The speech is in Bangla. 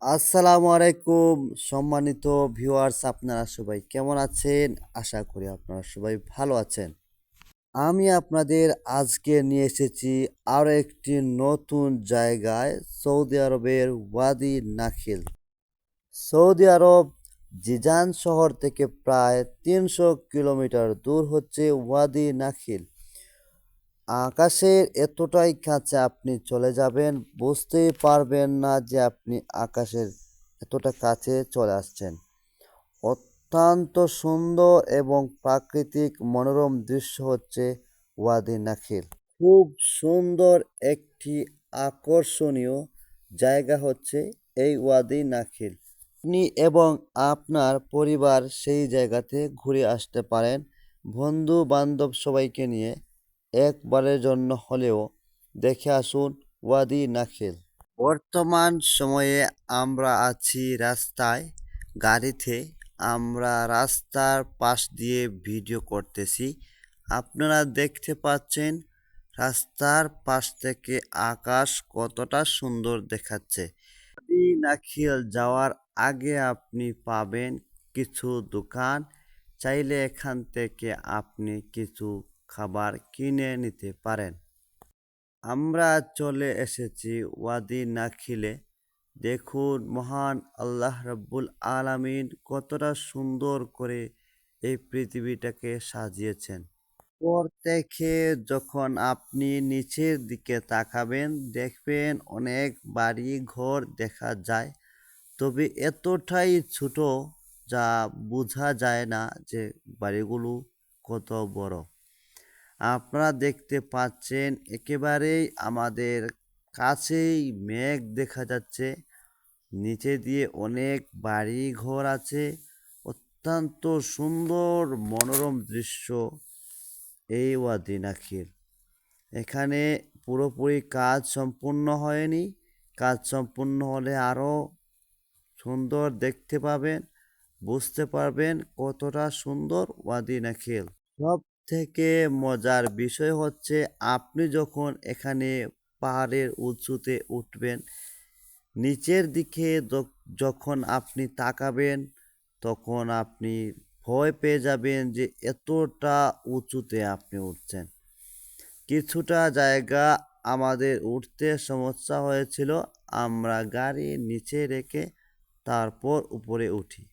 আসসালামু আলাইকুম সম্মানিত ভিউয়ার্স, আপনারা সবাই কেমন আছেন? আশা করি আপনারা সবাই ভালো আছেন। আমি আপনাদের আজকে নিয়ে এসেছি আরও একটি নতুন জায়গায়, সৌদি আরবের ওয়াদি নাখিল। সৌদি আরব জিজান শহর থেকে প্রায় ৩০০ কিলোমিটার দূর হচ্ছে ওয়াদি নাখিল। আকাশের এতটাই কাছে আপনি চলে যাবেন, বুঝতেই পারবেন না যে আপনি আকাশের এতটা কাছে চলে আসছেন। অত্যন্ত সুন্দর এবং প্রাকৃতিক মনোরম দৃশ্য হচ্ছে ওয়াদি নাখিল। খুব সুন্দর একটি আকর্ষণীয় জায়গা হচ্ছে এই ওয়াদি নাখিল। আপনি এবং আপনার পরিবার সেই জায়গাতে ঘুরে আসতে পারেন বন্ধু বান্ধব সবাইকে নিয়ে। একবারের জন্য হলেও দেখে আসুন ওয়াদি নাখিল। বর্তমান সময়ে আমরা আছি রাস্তায়, গাড়িতে। আমরা রাস্তার পাশ দিয়ে ভিডিও করতেছি। আপনারা দেখতে পাচ্ছেন রাস্তার পাশ থেকে আকাশ কতটা সুন্দর দেখাচ্ছে। ওয়াদি নাখিল যাওয়ার আগে আপনি পাবেন কিছু দোকান। চাইলে এখান থেকে আপনি কিছু খাবার কিনে নিতে পারেন। আমরা চলে এসেছি ওয়াদি নাখিলে। দেখুন মহান আল্লাহ রাব্বুল আলামিন কতটা সুন্দর করে এই পৃথিবীটাকে সাজিয়েছেন। উপর থেকে যখন আপনি নিচের দিকে তাকাবেন, দেখবেন অনেক বাড়ি ঘর দেখা যায়, তবে এতটাই ছোট যা বোঝা যায় না যে বাড়িগুলো কত বড়। আপনারা দেখতে পাচ্ছেন একেবারেই আমাদের কাছেই মেঘ দেখা যাচ্ছে, নিচে দিয়ে অনেক বাড়ি ঘর আছে। অত্যন্ত সুন্দর মনোরম দৃশ্য এই ওয়াদি নাখিল। এখানে পুরোপুরি কাজ সম্পূর্ণ হয়নি। কাজ সম্পূর্ণ হলে আরও সুন্দর দেখতে পাবেন, বুঝতে পারবেন কতটা সুন্দর ওয়াদি নাখিল। সব থেকে মজার বিষয় হচ্ছে আপনি যখন এখানে পাহাড়ের উঁচুতে উঠবেন, নিচের দিকে যখন আপনি তাকাবেন, তখন আপনি ভয় পেয়ে যাবেন যে এতটা উঁচুতে আপনি উঠছেন। কিছুটা জায়গা আমাদের উঠতে সমস্যা হয়েছিল, আমরা গাড়ি নিচে রেখে তারপর উপরে উঠি।